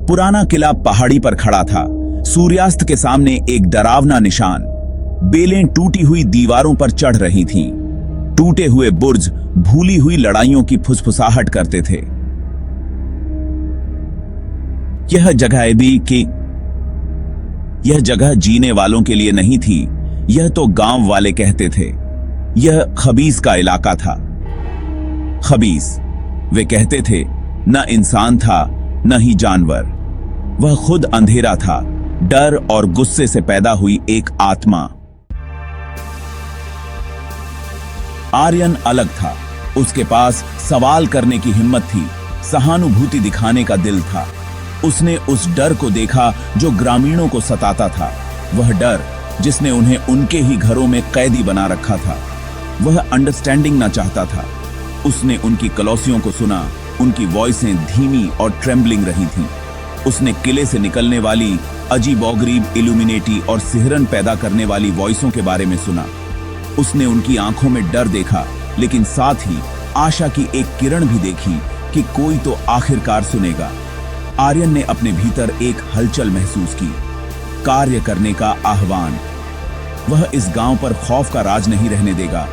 पुराना किला पहाड़ी पर खड़ा था, सूर्यास्त के सामने एक डरावना निशान। बेलें टूटी हुई दीवारों पर चढ़ रही थीं। टूटे हुए बुर्ज भूली हुई लड़ाइयों की फुसफुसाहट करते थे। यह जगह जीने वालों के लिए नहीं थी, यह तो गांव वाले कहते थे। यह खबीस का इलाका था। खबीस, वे कहते थे, न इंसान था न ही जानवर। वह खुद अंधेरा था, डर और गुस्से से पैदा हुई एक आत्मा। आर्यन अलग था। उसके पास सवाल करने की हिम्मत थी, सहानुभूति दिखाने का दिल था। उसने उस डर को देखा जो ग्रामीणों को सताता था, वह डर जिसने उन्हें उनके ही घरों में कैदी बना रखा था। वह अंडरस्टैंडिंग ना चाहता था। उसने उनकी कलौसियों को सुना, उनकी वॉइसें धीमी और ट्रेम्बलिंग रही थीं। उसने किले से निकलने वाली अजीबोगरीब इल्यूमिनेटी और सिहरन पैदा करने वाली वॉइसों के बारे में सुना। उसने उनकी आंखों में डर देखा, लेकिन साथ ही आशा की एक किरण भी देखी कि कोई तो आखिरकार सुनेगा। आर्यन ने अपने भीतर एक हलचल महसूस की, कार्य करने का आह्वान। वह इस गांव पर खौफ का राज नहीं रहने देगा।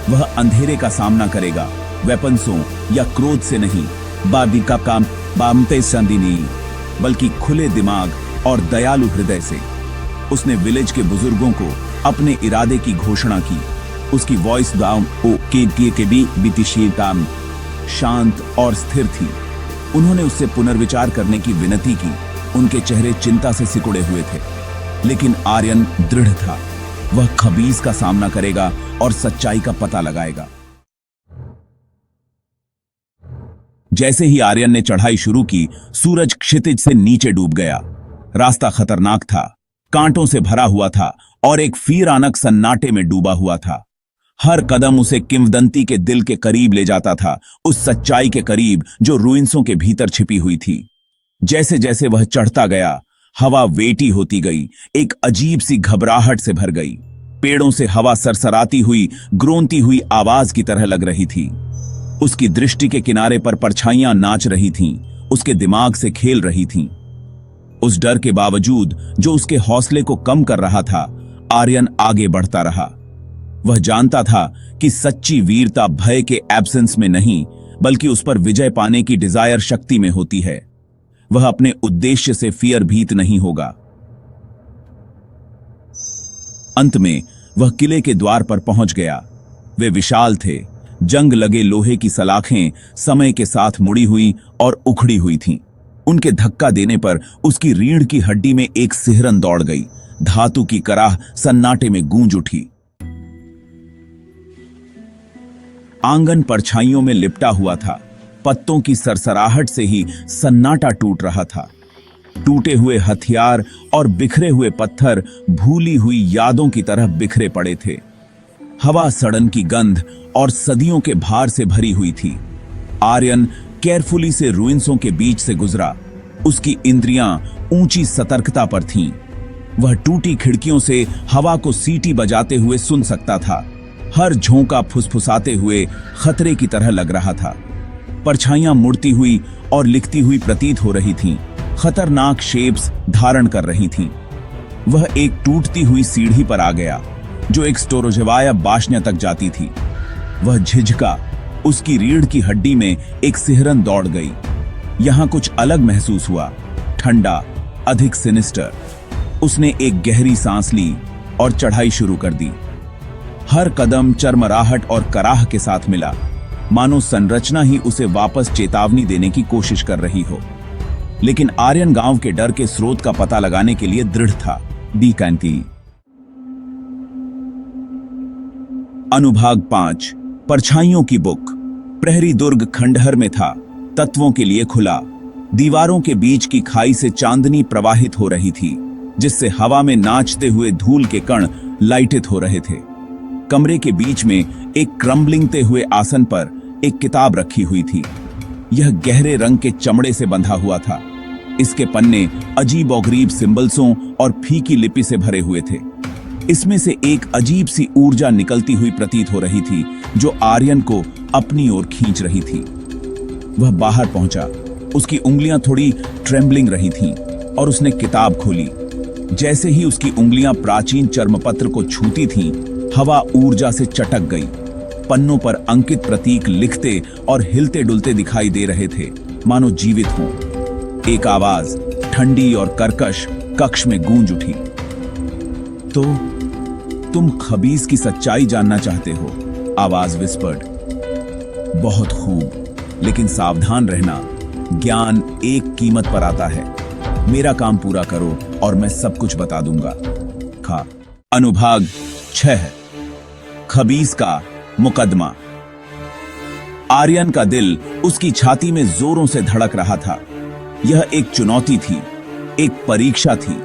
वह अंधेरे का सामना करेगा, वेपन्सों या क्रोध से नहीं, बादी का काम बामते संदिनी, बल्कि खुले दिमाग और दयालु हृदय से। उसने विलेज के बुजुर्गों को अपने इरादे की घोषणा की। उसकी वॉइस गांव के भी बीतिशीलता, शांत और स्थिर थी। उन्होंने उससे पुनर्विचार करने की विनती की। उनके चेहरे चिंता से सिकुड़े हुए थे, लेकिन आर्यन दृढ़ था। वह खबीस का सामना करेगा और सच्चाई का पता लगाएगा। जैसे ही आर्यन ने चढ़ाई शुरू की, सूरज क्षितिज से नीचे डूब गया। रास्ता खतरनाक था, कांटों से भरा हुआ था और एक वीरानक सन्नाटे में डूबा हुआ था। हर कदम उसे किंवदंती के दिल के करीब ले जाता था, उस सच्चाई के करीब जो रुइंसों के भीतर छिपी हुई थी। जैसे जैसे वह चढ़ता गया, हवा वेटी होती गई, एक अजीब सी घबराहट से भर गई। पेड़ों से हवा सरसराती हुई, ग्रोंती हुई आवाज की तरह लग रही थी। उसकी दृष्टि के किनारे पर परछाइयां नाच रही थीं, उसके दिमाग से खेल रही थीं। उस डर के बावजूद जो उसके हौसले को कम कर रहा था, आर्यन आगे बढ़ता रहा। वह जानता था कि सच्ची वीरता भय के एब्सेंस में नहीं, बल्कि उस पर विजय पाने की डिजायर शक्ति में होती है। वह अपने उद्देश्य से फियर भीत नहीं होगा। अंत में वह किले के द्वार पर पहुंच गया। वे विशाल थे, जंग लगे लोहे की सलाखें समय के साथ मुड़ी हुई और उखड़ी हुई थीं। उनके धक्का देने पर उसकी रीढ़ की हड्डी में एक सिहरन दौड़ गई। धातु की कराह सन्नाटे में गूंज उठी। आंगन परछाइयों में लिपटा हुआ था। पत्तों की सरसराहट से ही सन्नाटा टूट रहा था। टूटे हुए हथियार और बिखरे हुए पत्थर भूली हुई यादों की तरह बिखरे पड़े थे। हवा सड़न की गंध और सदियों के भार से भरी हुई थी। आर्यन केयरफुली से रुइंसों के बीच से गुजरा। उसकी इंद्रियां ऊंची सतर्कता पर थीं। वह टूटी खिड़कियों से हवा को सीटी बजाते हुए सुन सकता था। हर झोंका फुसफुसाते हुए खतरे की तरह लग रहा था। परछाइयां मुड़ती हुई और लिखती हुई प्रतीत हो रही थीं, खतरनाक शेप्स धारण कर रही थीं। वह एक टूटती हुई सीढ़ी पर आ गया जो एक स्टोरोजेवाया बाशन्या तक जाती थी। वह झिझका। उसकी रीढ़ की हड्डी में एक सिहरन दौड़ गई। यहां कुछ अलग महसूस हुआ, ठंडा, अधिक सिनिस्टर। उसने एक गहरी सांस ली और चढ़ाई शुरू कर दी। हर कदम चरमराहट और कराह के साथ मिला, मानो संरचना ही उसे वापस चेतावनी देने की कोशिश कर रही हो। लेकिन आर्यन गांव के डर के स्रोत का पता लगाने के लिए दृढ़ था। डीकैंती। अनुभाग 5, परछाइयों की बुक। प्रहरी दुर्ग खंडहर में था, तत्वों के लिए खुला। दीवारों के बीच की खाई से चांदनी प्रवाहित हो रही थी, जिससे हवा में नाचते हुए धूल के कण लाइटित हो रहे थे। कमरे के बीच में एक क्रम्बलिंगते हुए आसन पर एक किताब रखी हुई थी। यह गहरे रंग के चमड़े से बंधा हुआ था। इसके पन्ने अजीबोगरीब सिंबल्सों और फीकी लिपि से भरे हुए थे। इसमें से एक अजीब सी ऊर्जा निकलती हुई प्रतीत हो रही थी, जो आर्यन को अपनी ओर खींच रही थी। वह बाहर पहुंचा। उसकी उंगलियां थोड़ी ट्रेम्बलिंग रही थीं और उसने किताब खोली। जैसे ही उसकी उंगलियां प्राचीन चर्मपत्र को छूती थीं, हवा ऊर्जा से चटक गई। पन्नों पर अंकित प्रतीक लिखते और हिलते डुलते दिखाई दे रहे थे, मानो जीवित हों। एक आवाज ठंडी और कर्कश कक्ष में गूंज उठी। तो तुम खबीस की सच्चाई जानना चाहते हो? आवाज विस्पर्ड। बहुत खूब, लेकिन सावधान रहना, ज्ञान एक कीमत पर आता है। मेरा काम पूरा करो और मैं सब कुछ बता दूंगा। खा। अनुभाग 6। खबीस का मुकदमा। आर्यन का दिल उसकी छाती में जोरों से धड़क रहा था। यह एक चुनौती थी, एक परीक्षा थी।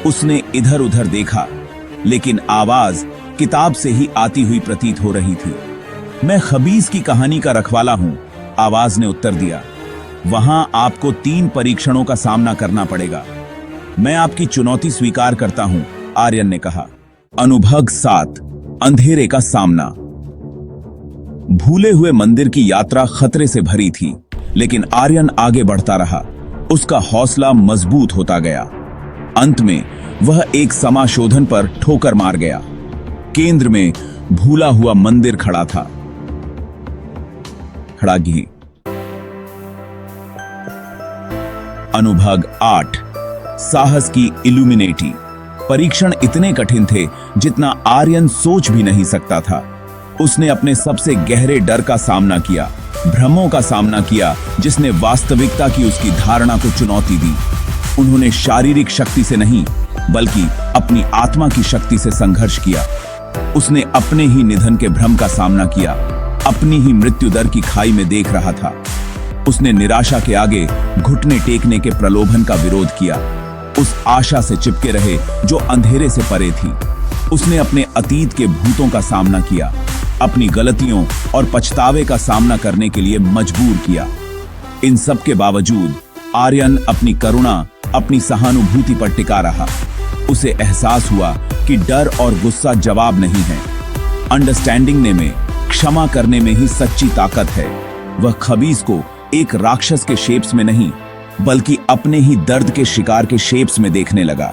उसने इधर उधर देखा, लेकिन आवाज किताब से ही आती हुई प्रतीत हो रही थी। मैं खबीस की कहानी का रखवाला हूं, आवाज ने उत्तर दिया। वहां आपको 3 परीक्षणों का सामना करना पड़ेगा। मैं आपकी चुनौती स्वीकार करता हूं, आर्यन ने कहा। अनुभाग 7। अंधेरे का सामना। भूले हुए मंदिर की यात्रा खतरे से भरी थी, लेकिन आर्यन आगे बढ़ता रहा। उसका हौसला मजबूत होता गया। अंत में वह एक समाशोधन पर ठोकर मार गया। केंद्र में भूला हुआ मंदिर खड़ा था। खड़ागी। अनुभाग 8। साहस की इल्यूमिनेटी। परीक्षण इतने कठिन थे जितना आर्यन सोच भी नहीं सकता था। उसने अपने सबसे गहरे डर का सामना किया, भ्रमों का सामना किया जिसने वास्तविकता की उसकी धारणा को चुनौती दी। उन्होंने शारीरिक शक्ति से नहीं, बल्कि अपनी आत्मा की शक्ति से संघर्ष किया। उसने अपने ही निधन के भ्रम का सामना किया, अपनी ही मृत्यु दर की खाई में देख रहा था। उसने निराशा के आगे घुटने टेकने के प्रलोभन का विरोध किया, उस आशा से चिपके रहे जो अंधेरे से परे थी। उसने अपने अतीत के भूतों का सामना किया, अपनी गलतियों और पछतावे का सामना करने के लिए मजबूर किया। इन सब के बावजूद आर्यन अपनी करुणा, अपनी सहानुभूति पर टिका रहा। उसे एहसास हुआ कि डर और गुस्सा जवाब नहीं है। अंडरस्टैंडिंग में, क्षमा करने में ही सच्ची ताकत है। वह खबीस को एक राक्षस के शेप्स में नहीं, बल्कि अपने ही दर्द के शिकार के शेप्स में देखने लगा।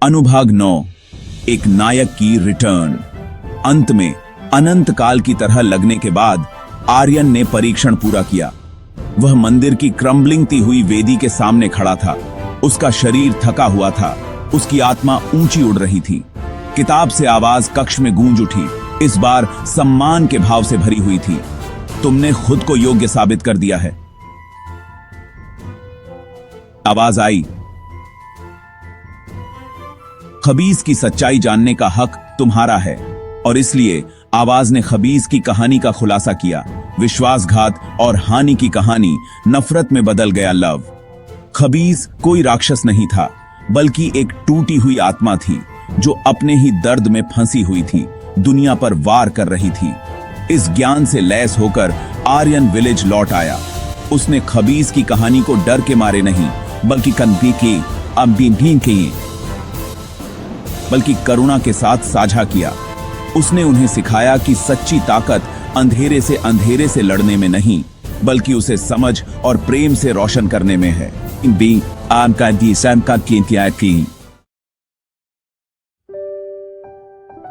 अनुभाग 9। एक नायक की रिटर्न। अंत में अनंत काल की तरह लगने के बाद आर्यन ने परीक्षण पूरा किया। वह मंदिर की क्रम्बलिंगती हुई वेदी के सामने खड़ा था। उसका शरीर थका हुआ था, उसकी आत्मा ऊंची उड़ रही थी। किताब से आवाज कक्ष में गूंज उठी, इस बार सम्मान के भाव से भरी हुई थी। तुमने खुद को योग्य साबित कर दिया है। आवाज आई। खबीस की सच्चाई जानने का हक तुम्हारा है, और इसलिए आवाज ने खबीस की कहानी का खुलासा किया। विश्वासघात और हानि की कहानी नफरत में बदल गया लव। खबीस कोई राक्षस नहीं था, बल्कि एक टूटी हुई आत्मा थी जो अपने ही दर्द में फंसी हुई थी, दुनिया पर वार कर रही थी। इस ज्ञान से लैस होकर आर्यन विलेज लौट आया। उसने खबीस की कहानी को डर के मारे नहीं, बल्कि बल्कि करुणा के साथ साझा किया। उसने उन्हें सिखाया कि सच्ची ताकत अंधेरे से लड़ने में नहीं, बल्कि उसे समझ और प्रेम से रोशन करने में है।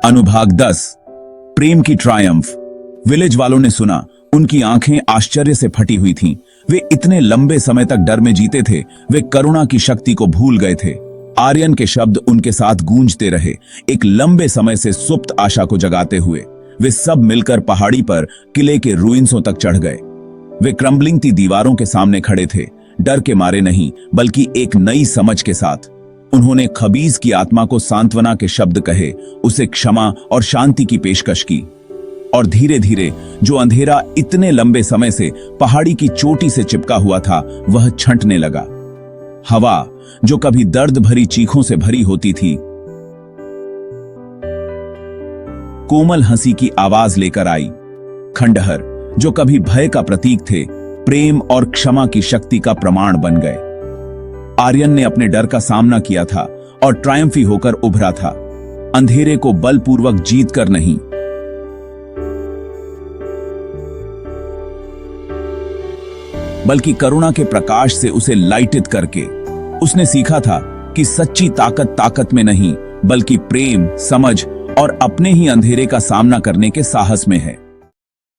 अनुभाग 10। प्रेम की ट्रायम्फ। विलेज वालों ने सुना, उनकी आंखें आश्चर्य से फटी हुई थीं। वे इतने लंबे समय तक डर में जीते थे, वे करुणा की शक्ति को भूल गए थे। आर्यन के शब्द उनके साथ गूंजते रहे, एक लंबे समय से सुप्त आशा को जगाते हुए। वे सब मिलकर पहाड़ी पर किले के रुइंसों तक चढ़ गए। वे क्रम्बलिंगती दीवारों के सामने खड़े थे, डर के मारे नहीं, बल्कि एक नई समझ के साथ। उन्होंने खबीस की आत्मा को सांत्वना के शब्द कहे, उसे क्षमा और शांति की पेशकश की। और धीरे धीरे जो अंधेरा इतने लंबे समय से पहाड़ी की चोटी से चिपका हुआ था, वह छंटने लगा। हवा जो कभी दर्द भरी चीखों से भरी होती थी, कोमल हंसी की आवाज लेकर आई। खंडहर जो कभी भय का प्रतीक थे, प्रेम और क्षमा की शक्ति का प्रमाण बन गए। आर्यन ने अपने डर का सामना किया था और ट्रायम्फी होकर उभरा था। अंधेरे को बलपूर्वक जीत कर नहीं, बल्कि करुणा के प्रकाश से उसे लाइटित करके। उसने सीखा था कि सच्ची ताकत ताकत में नहीं, बल्कि प्रेम, समझ और अपने ही अंधेरे का सामना करने के साहस में है।